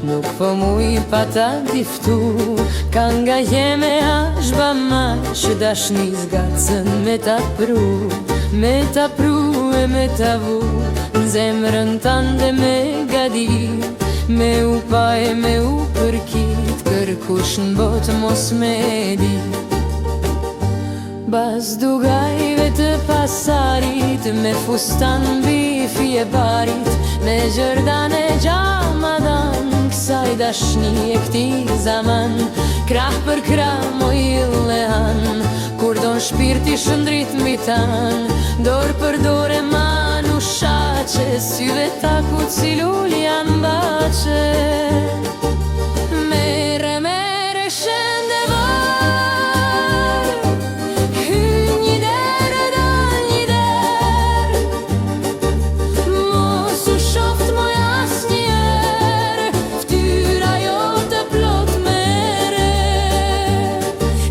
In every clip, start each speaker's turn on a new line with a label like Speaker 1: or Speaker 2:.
Speaker 1: nuk po muj pa ta diftu. Ka nga jeme ashtë ba ma që dashni zgacën me ta pru. Me ta pru e me ta vu në zemrën tande me gadi. Me u pa e me u përkit kërkush në botë mos me di. Bas dugajve të pasarit me fustan bifi e barit, me gjërdan e gjamadan kësaj dashni e këti zaman. Krah për krah moj lehan, kur don shpirti shëndrit mbi tan. Dor për dore manu shaqe, syve ta ku cilul janë bache. Mere mere shende var, hy një derë dal një derë. Mos u shoft moj as njerë, ftyra jo të plot mere.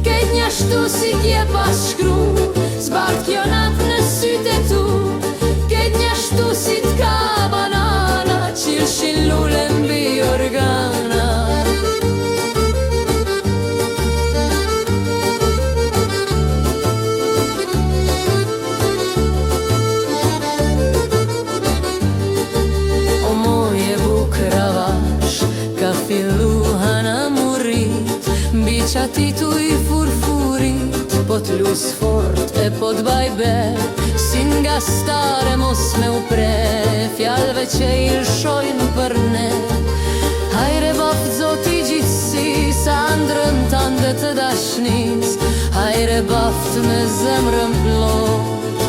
Speaker 1: Kejt njashtu si tje pas shkru, zbart kjo natë në syte tu. Kejt njashtu si t'ka banana, qilshin lule mbi organa. O moje bukravash, ka fillu hana murit, mbi qatitu i furfurit. Po t'lus fort e po t'bajbe, si nga stare mos me u pre, fjalve që i lshojnë për ne. Hajre baft zoti gjithsi, sa ndrën tande të dashnis. Hajre baft me zemrën plot,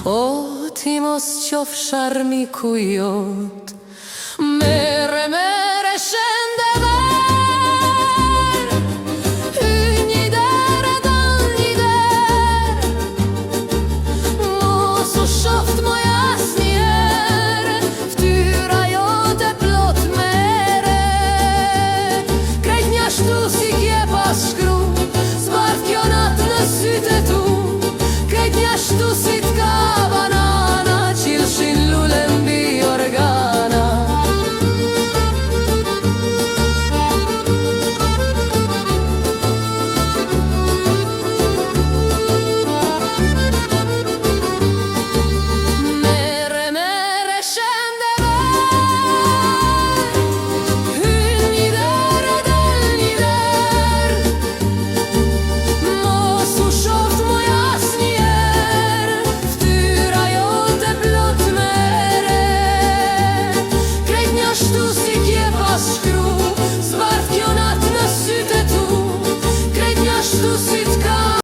Speaker 1: o ti mos qof sharmi ku jot. Mere